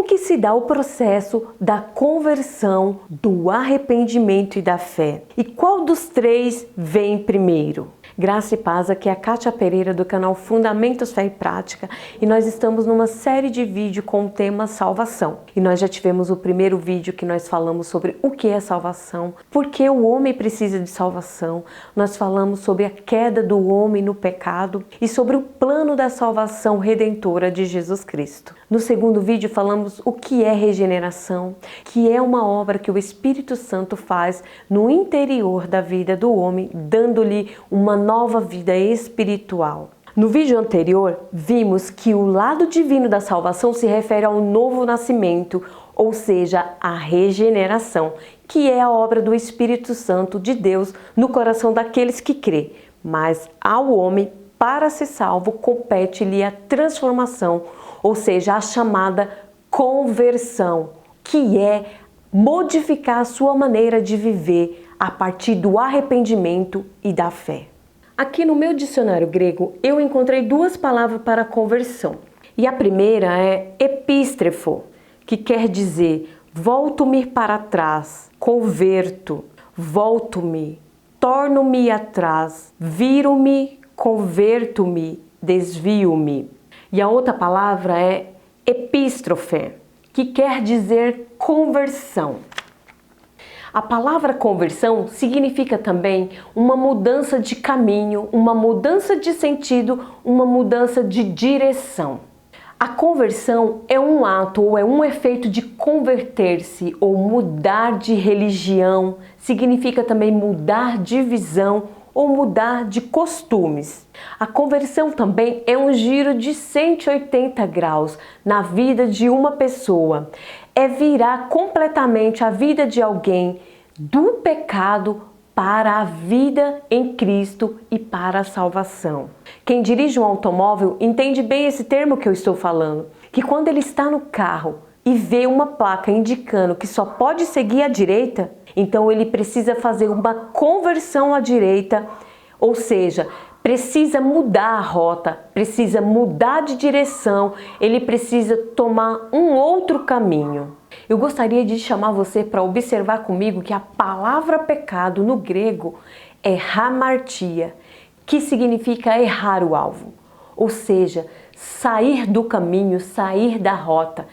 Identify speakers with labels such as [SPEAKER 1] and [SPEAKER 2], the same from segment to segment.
[SPEAKER 1] como que se dá o processo da conversão, do arrependimento e da fé? E qual dos três vem primeiro? Graça e paz, aqui é a Kátia Pereira do canal Fundamentos Fé e Prática e nós estamos numa série de vídeos com o tema salvação. E nós já tivemos o primeiro vídeo que nós falamos sobre o que é salvação, por que o homem precisa de salvação, nós falamos sobre a queda do homem no pecado e sobre o plano da salvação redentora de Jesus Cristo. No segundo vídeo falamos o que é regeneração, que é uma obra que o Espírito Santo faz no interior da vida do homem, dando-lhe uma nova vida espiritual. No vídeo anterior, vimos que o lado divino da salvação se refere ao novo nascimento, ou seja, a regeneração, que é a obra do Espírito Santo de Deus no coração daqueles que crê. Mas ao homem, para ser salvo, compete-lhe a transformação, ou seja, a chamada conversão, que é modificar a sua maneira de viver a partir do arrependimento e da fé. Aqui no meu dicionário grego eu encontrei duas palavras para conversão. E a primeira é epístrefo, que quer dizer volto-me para trás, converto, volto-me, torno-me atrás, viro-me, converto-me, desvio-me. E a outra palavra é epístrofe, que quer dizer conversão. A palavra conversão significa também uma mudança de caminho, uma mudança de sentido, uma mudança de direção. A conversão é um ato ou é um efeito de converter-se ou mudar de religião, significa também mudar de visão ou mudar de costumes. A conversão também é um giro de 180 graus na vida de uma pessoa. É virar completamente a vida de alguém do pecado para a vida em Cristo e para a salvação. Quem dirige um automóvel entende bem esse termo que eu estou falando, que quando ele está no carro e vê uma placa indicando que só pode seguir à direita, então ele precisa fazer uma conversão à direita, ou seja, precisa mudar a rota, precisa mudar de direção, ele precisa tomar um outro caminho. Eu gostaria de chamar você para observar comigo que a palavra pecado no grego é hamartia, que significa errar o alvo, ou seja, sair do caminho, sair da rota.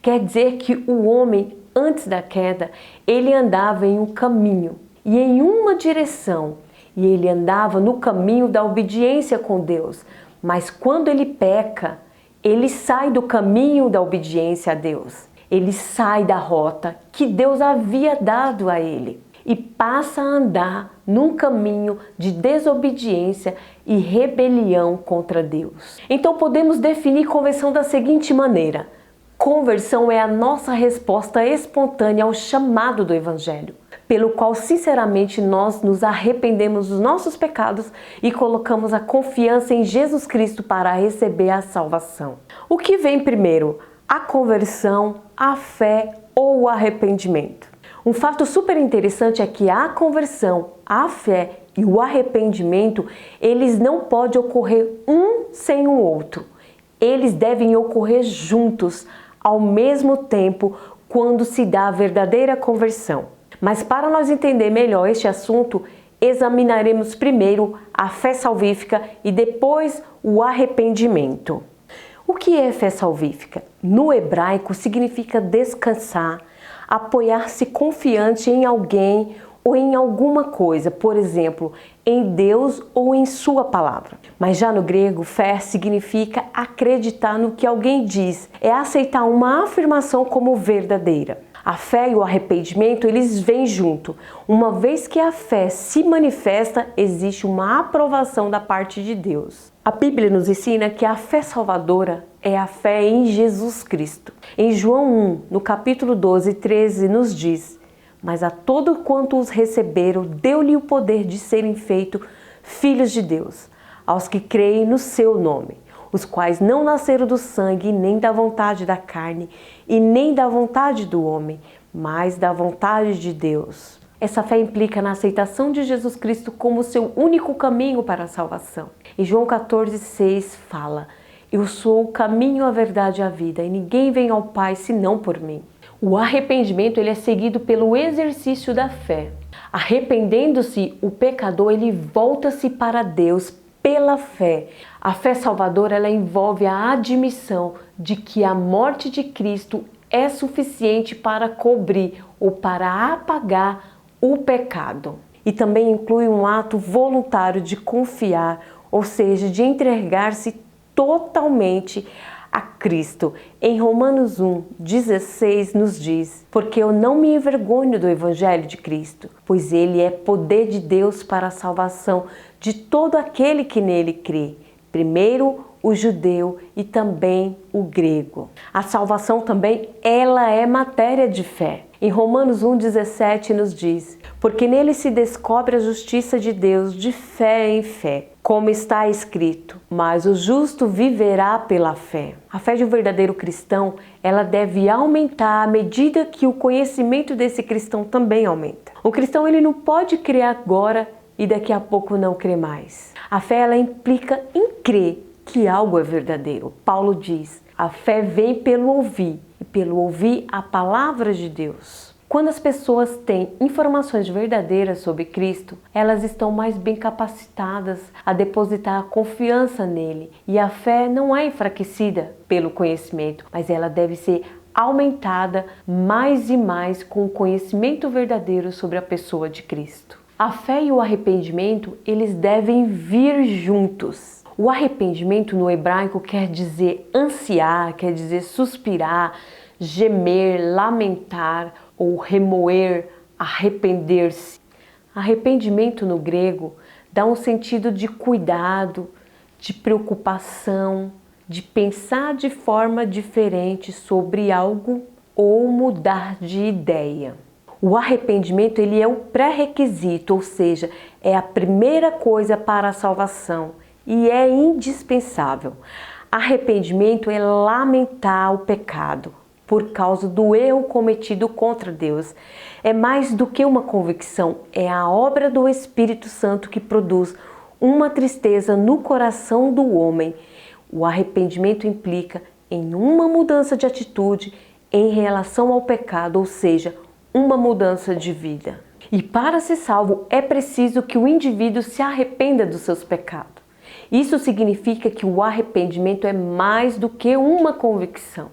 [SPEAKER 1] Quer dizer que o homem, antes da queda, ele andava em um caminho e em uma direção, e ele andava no caminho da obediência com Deus. Mas quando ele peca, ele sai do caminho da obediência a Deus. Ele sai da rota que Deus havia dado a ele e passa a andar num caminho de desobediência e rebelião contra Deus. Então podemos definir conversão da seguinte maneira: conversão é a nossa resposta espontânea ao chamado do Evangelho, pelo qual sinceramente nós nos arrependemos dos nossos pecados e colocamos a confiança em Jesus Cristo para receber a salvação. O que vem primeiro? A conversão, a fé ou o arrependimento? Um fato super interessante é que a conversão, a fé e o arrependimento, eles não podem ocorrer um sem o outro. Eles devem ocorrer juntos, ao mesmo tempo, quando se dá a verdadeira conversão. Mas para nós entender melhor este assunto, examinaremos primeiro a fé salvífica e depois o arrependimento. O que é fé salvífica? No hebraico significa descansar, apoiar-se confiante em alguém ou em alguma coisa, por exemplo, em Deus ou em sua palavra. Mas já no grego, fé significa acreditar no que alguém diz, é aceitar uma afirmação como verdadeira. A fé e o arrependimento, eles vêm junto. Uma vez que a fé se manifesta, existe uma aprovação da parte de Deus. A Bíblia nos ensina que a fé salvadora é a fé em Jesus Cristo. Em João 1, no capítulo 12, 13, nos diz: mas a todo quanto os receberam, deu-lhe o poder de serem feitos filhos de Deus, aos que creem no seu nome, os quais não nasceram do sangue, nem da vontade da carne, e nem da vontade do homem, mas da vontade de Deus. Essa fé implica na aceitação de Jesus Cristo como seu único caminho para a salvação. Em João 14,6 fala: Eu sou o caminho, a verdade e a vida, e ninguém vem ao Pai senão por mim. O arrependimento ele é seguido pelo exercício da fé. Arrependendo-se, o pecador ele volta-se para Deus pela fé. A fé salvadora ela envolve a admissão de que a morte de Cristo é suficiente para cobrir ou para apagar o pecado. E também inclui um ato voluntário de confiar, ou seja, de entregar-se totalmente a Cristo. Em Romanos 1:16 nos diz: porque eu não me envergonho do Evangelho de Cristo, pois ele é poder de Deus para a salvação de todo aquele que nele crê, primeiro o judeu e também o grego. A salvação também ela é matéria de fé. Em Romanos 1:17 nos diz: porque nele se descobre a justiça de Deus de fé em fé, como está escrito, mas o justo viverá pela fé. A fé de um verdadeiro cristão, ela deve aumentar à medida que o conhecimento desse cristão também aumenta. O cristão ele não pode crer agora e daqui a pouco não crer mais. A fé ela implica em crer que algo é verdadeiro. Paulo diz: a fé vem pelo ouvir e pelo ouvir a palavra de Deus. Quando as pessoas têm informações verdadeiras sobre Cristo, elas estão mais bem capacitadas a depositar a confiança nele. E a fé não é enfraquecida pelo conhecimento, mas ela deve ser aumentada mais e mais com o conhecimento verdadeiro sobre a pessoa de Cristo. A fé e o arrependimento, eles devem vir juntos. O arrependimento no hebraico quer dizer ansiar, quer dizer suspirar, gemer, lamentar ou remoer, arrepender-se. Arrependimento no grego dá um sentido de cuidado, de preocupação, de pensar de forma diferente sobre algo ou mudar de ideia. O arrependimento ele é o pré-requisito, ou seja, é a primeira coisa para a salvação e é indispensável. Arrependimento é lamentar o pecado por causa do erro cometido contra Deus. É mais do que uma convicção, é a obra do Espírito Santo que produz uma tristeza no coração do homem. O arrependimento implica em uma mudança de atitude em relação ao pecado, ou seja, uma mudança de vida. E para ser salvo é preciso que o indivíduo se arrependa dos seus pecados. Isso significa que o arrependimento é mais do que uma convicção.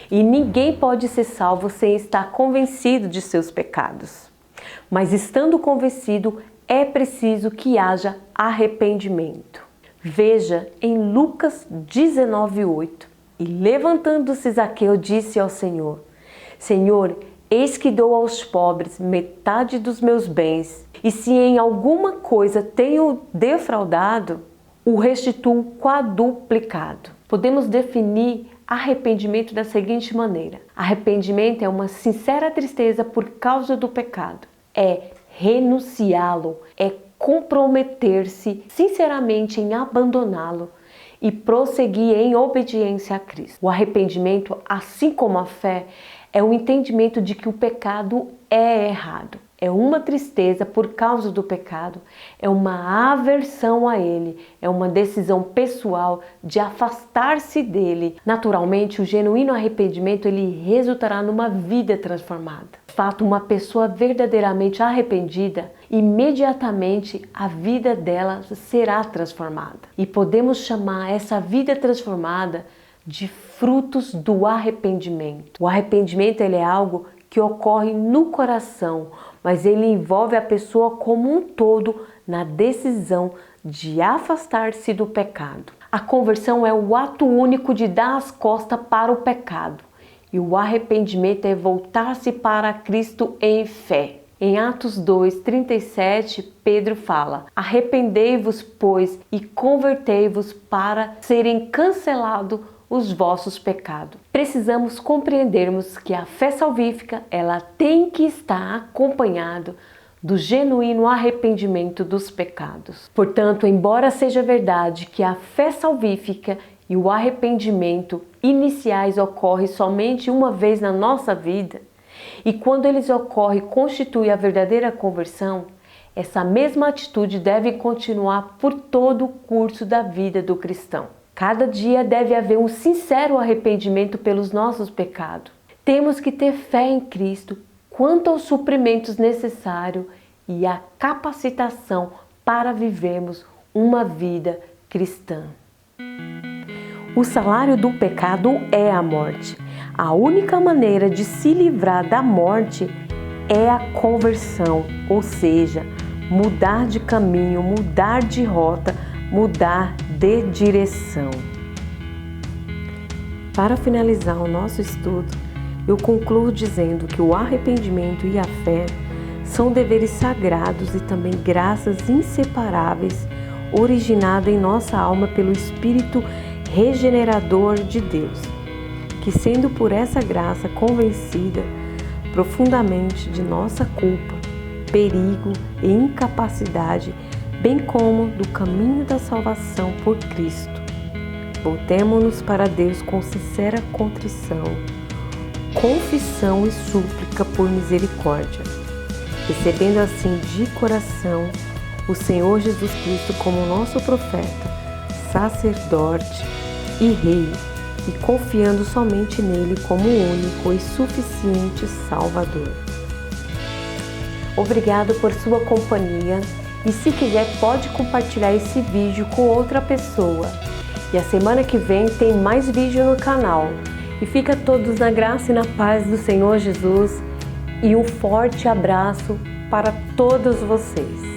[SPEAKER 1] E ninguém pode ser salvo sem estar convencido de seus pecados. Mas estando convencido, é preciso que haja arrependimento. Veja em Lucas 19:8. E levantando-se Zaqueu disse ao Senhor: Senhor, eis que dou aos pobres metade dos meus bens, e se em alguma coisa tenho defraudado, o restituo quadruplicado. Podemos definir arrependimento da seguinte maneira: arrependimento é uma sincera tristeza por causa do pecado, é renunciá-lo, é comprometer-se sinceramente em abandoná-lo e prosseguir em obediência a Cristo. O arrependimento, assim como a fé, é o entendimento de que o pecado é errado. É uma tristeza por causa do pecado, é uma aversão a ele, é uma decisão pessoal de afastar-se dele. Naturalmente, o genuíno arrependimento ele resultará numa vida transformada. De fato, uma pessoa verdadeiramente arrependida, imediatamente a vida dela será transformada. E podemos chamar essa vida transformada de frutos do arrependimento. O arrependimento ele é algo que ocorre no coração, mas ele envolve a pessoa como um todo na decisão de afastar-se do pecado. A conversão é o ato único de dar as costas para o pecado, e o arrependimento é voltar-se para Cristo em fé. Em Atos 2:37, Pedro fala: arrependei-vos, pois, e convertei-vos para serem cancelados os vossos pecados. Precisamos compreendermos que a fé salvífica ela tem que estar acompanhado do genuíno arrependimento dos pecados. Portanto, embora seja verdade que a fé salvífica e o arrependimento iniciais ocorrem somente uma vez na nossa vida, e quando eles ocorrem constitui a verdadeira conversão, essa mesma atitude deve continuar por todo o curso da vida do cristão. Cada dia deve haver um sincero arrependimento pelos nossos pecados. Temos que ter fé em Cristo quanto aos suprimentos necessários e a capacitação para vivermos uma vida cristã. O salário do pecado é a morte. A única maneira de se livrar da morte é a conversão, ou seja, mudar de caminho, mudar de rota, mudar de direção. Para finalizar o nosso estudo, eu concluo dizendo que o arrependimento e a fé são deveres sagrados e também graças inseparáveis originadas em nossa alma pelo Espírito regenerador de Deus, que sendo por essa graça convencida profundamente de nossa culpa, perigo e incapacidade, bem como do caminho da salvação por Cristo, voltemo-nos para Deus com sincera contrição, confissão e súplica por misericórdia, recebendo assim de coração o Senhor Jesus Cristo como nosso profeta, sacerdote e rei, e confiando somente nele como o único e suficiente Salvador. Obrigado por sua companhia e se quiser pode compartilhar esse vídeo com outra pessoa. E a semana que vem tem mais vídeo no canal. E fica todos na graça e na paz do Senhor Jesus e um forte abraço para todos vocês.